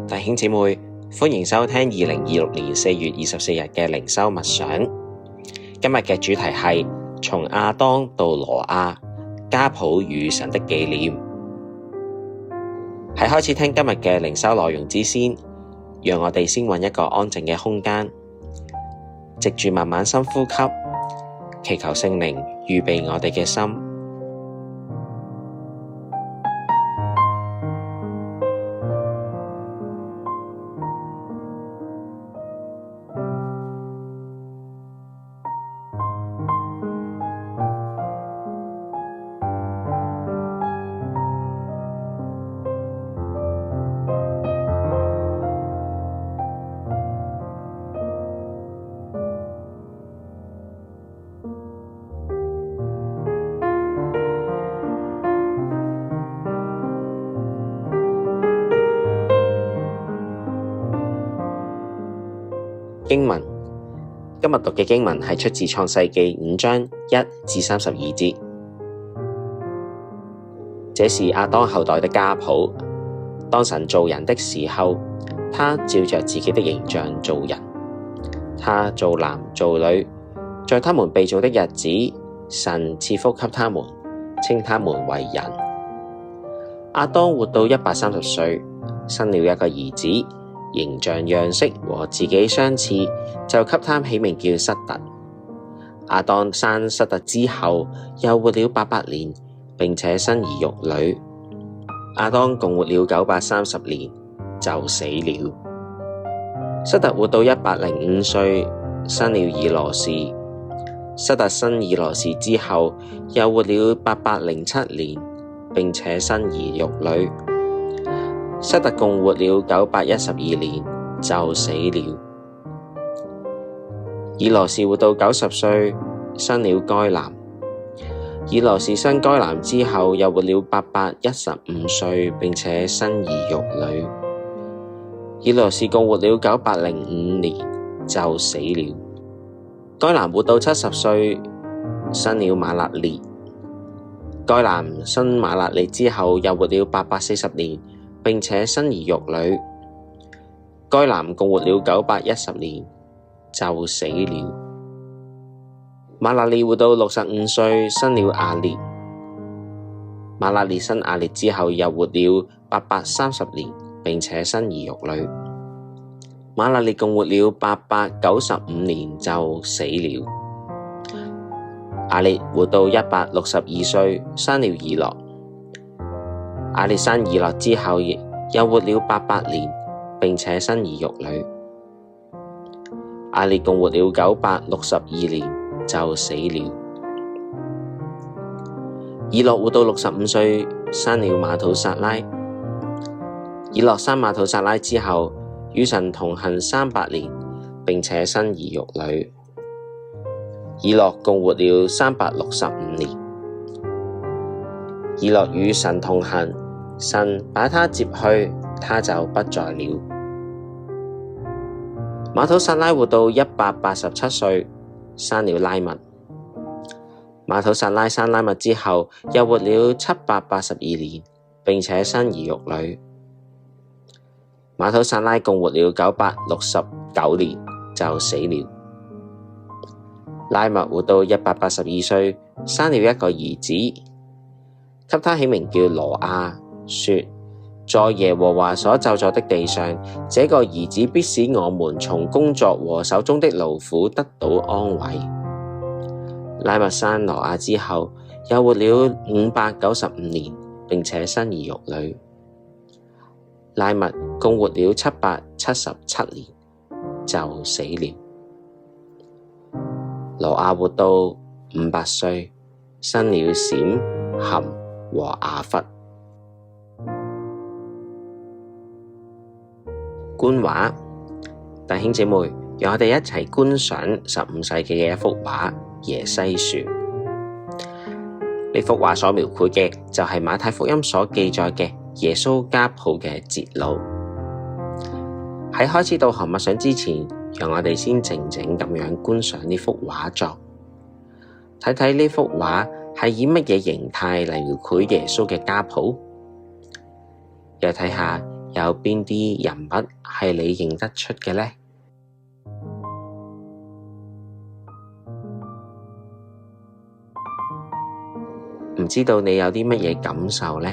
弟兄姊妹，歡迎收聽2026年4月24日嘅靈修默想。今日嘅主題係從亞當到挪亞，家譜與神的紀念。喺開始聽今日嘅靈修內容之先，讓我哋先揾一個安靜嘅空間，藉住慢慢深呼吸，祈求聖靈預備我哋嘅心。經文，今日讀嘅經文係出自創世記5章1至32節。這是亞當後代的家譜。當神造人的時候，他照着自己的形象造人，他造男造女。在他們被造的日子，神賜福給他們，稱他們為人。亞當活到130歲，生了一個兒子，形象樣式和自己相似，就給他起名叫塞特。亞當生塞特之後，又活了800年，並且生兒育女。亞當共活了930年，就死了。塞特活到105歲，生了以羅士。塞特生以羅士之後，又活了807年，並且生兒育女。塞特共活了912年，就死了。以羅士活到90歲，生了該南。以羅士生該南之後，又活了815歲，並且生兒育女。以羅士共活了905年，就死了。該南活到70歲，生了馬勒列。該南生馬勒列之後，又活了840年，並且生兒育女。該南共活了910年，就死了。馬勒列活到65歲，生了亞列。馬勒列生亞列之後，又活了830年，並且生兒育女。馬勒列共活了895年，就死了。亞列活到162歲，生了以諾。亞列生以諾之後，又活了800年，並且生兒育女。亞列共活了962年，就死了。以諾活到65歲，生了瑪土撒拉。以諾生瑪土撒拉之後，與神同行300年，並且生兒育女。以諾共活了365年。以諾與神同行，神把他接去，他就不在了。瑪土撒拉活到187歲，生了拉麥。瑪土撒拉生拉麥之後，又活了782年，並且生兒育女。瑪土撒拉共活了969年，就死了。拉麥活到182歲，生了一個兒子，給他起名叫挪亞，說：在耶和華所咒詛的地上，這個兒子必使我們從工作和手中的勞苦得到安慰。拉麥生挪亞之後，又活了595年，並且生兒育女。拉麥共活了777年，就死了。挪亞活到500歲，生了閃、含和雅弗。觀畫，弟兄姐妹，讓我哋一齊觀賞15世紀嘅一幅畫《耶西樹》。呢幅畫所描繪嘅就係馬太福音所記載嘅耶穌家譜嘅節錄。喺開始導航默想之前，讓我哋先靜靜咁樣觀賞呢幅畫作，睇睇呢幅畫係以乜嘢形態嚟描繪耶穌嘅家譜，又睇下有邊啲人物係你認得出嘅呢？唔知道你有啲乜嘢感受呢？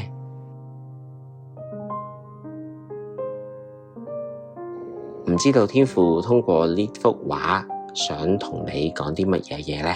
唔知道天父通過呢幅畫想同你講啲乜嘢嘢呢？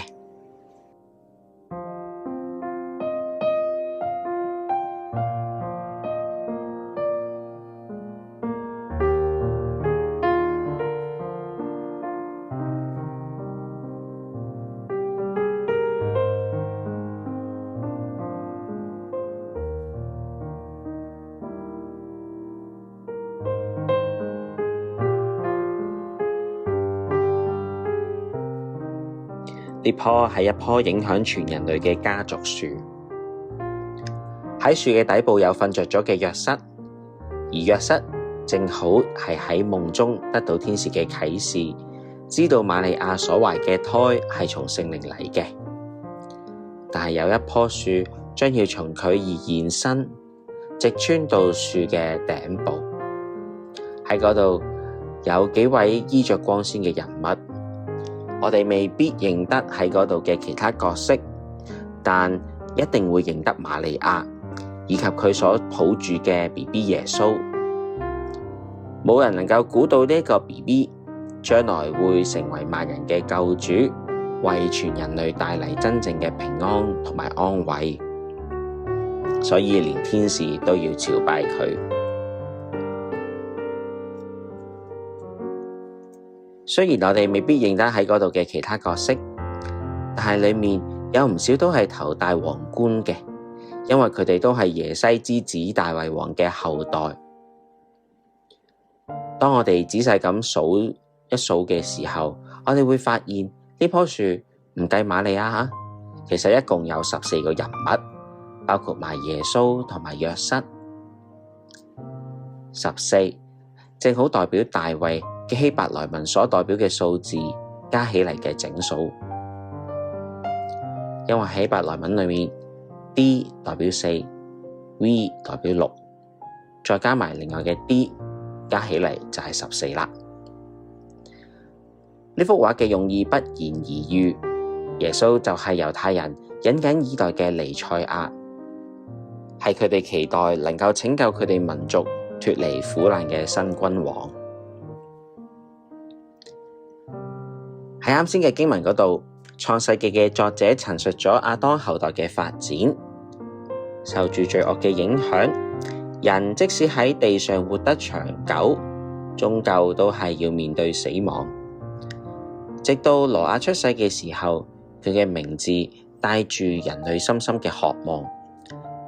呢棵係一棵影響全人類嘅家族樹。喺樹嘅底部有瞓着咗嘅約瑟，而約瑟正好係喺夢中得到天使嘅啟示，知道瑪利亞所懷嘅胎係從聖靈嚟嘅。但係有一棵樹將要從佢而延伸，直穿到樹嘅頂部。喺嗰度有幾位衣着光鮮嘅人物。我哋未必認得喺嗰度嘅其他角色，但一定會認得瑪利亞以及佢所抱住嘅 BB 耶穌。冇人能夠估到呢個 BB 將來會成為萬人嘅救主，為全人類帶嚟真正嘅平安同埋安慰，所以連天使都要朝拜佢。雖然我哋未必認得喺嗰度嘅其他角色，但係裏面有唔少都係頭戴皇冠嘅，因為佢哋都係耶西之子大衛王嘅後代。當我哋仔細咁數一數嘅時候，我哋會發現呢棵樹唔計瑪利亞，其實一共有14個人物，包括埋耶穌同埋約瑟。14正好代表大衛嘅希伯來文所代表嘅數字加起嚟嘅整數，因為希伯來文裏面 D 代表4， V 代表6，再加埋另外嘅 D， 加起嚟就係14啦。呢幅畫嘅用意不言而喻，耶穌就係猶太人引頸以待嘅彌賽亞，係佢哋期待能夠拯救佢哋民族脫離苦難嘅新君王。喺啱先嘅經文嗰度，創世記嘅作者陳述咗亞當後代嘅發展。受住罪惡嘅影響，人即使喺地上活得長久，終究都係要面對死亡。直到挪亞出世嘅時候，佢嘅名字帶住人類深深嘅渴望，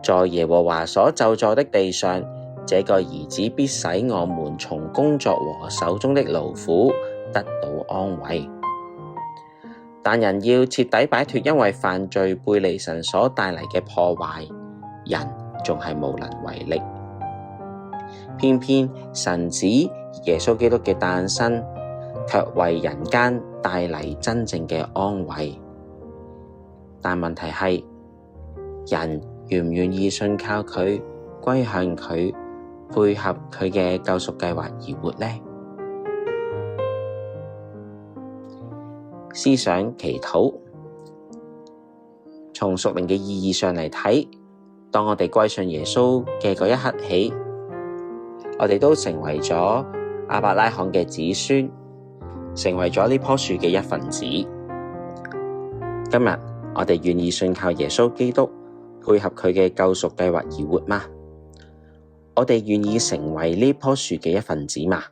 在耶和華所咒詛的地上，這個兒子必使我們從工作和手中的勞苦得到安慰。但人要徹底擺脫因為犯罪背離神所帶嚟嘅破壞，人仲係無能為力。偏偏神子耶穌基督嘅誕生，卻為人間帶嚟真正嘅安慰。但問題係，人願唔願意信靠佢，歸向佢，配合佢嘅救贖計劃而活呢？思想祈禱，從屬靈嘅意義上嚟睇，當我哋歸信耶穌嘅嗰一刻起，我哋都成為咗亞伯拉罕嘅子孫，成為咗呢棵樹嘅一份子。今日我哋願意信靠耶穌基督，配合佢嘅救贖計劃而活嗎？我哋願意成為呢棵樹嘅一份子嗎？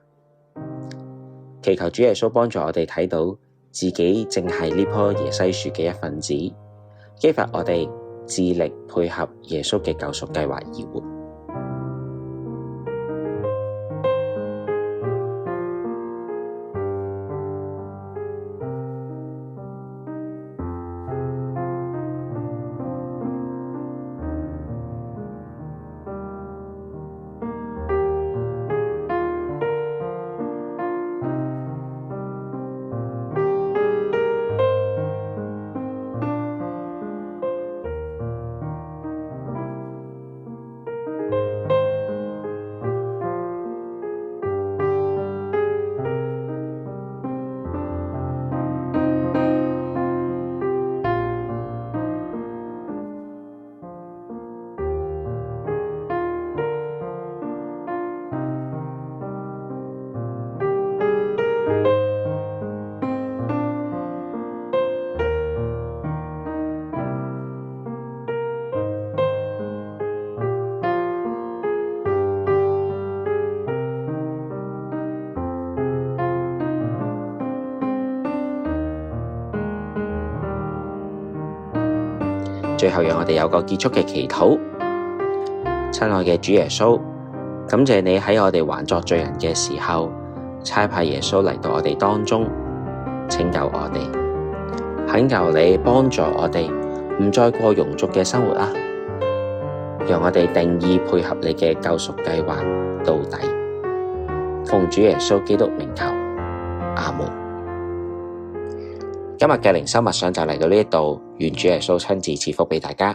祈求主耶穌幫助我哋睇到自己正係呢棵耶西樹嘅一份子，激發我哋致力配合耶穌嘅救贖計劃而活。最後讓我哋有個結束嘅祈禱。親愛嘅主耶穌，感謝你喺我哋還作罪人嘅時候，差派耶穌嚟到我哋當中，拯救我哋。懇求你幫助我哋，唔再過庸俗嘅生活啊！讓我哋定意配合你嘅救贖計劃到底。奉主耶穌基督名求，阿門。今日嘅靈修默想就嚟到呢度，願主耶穌親自賜福俾大家。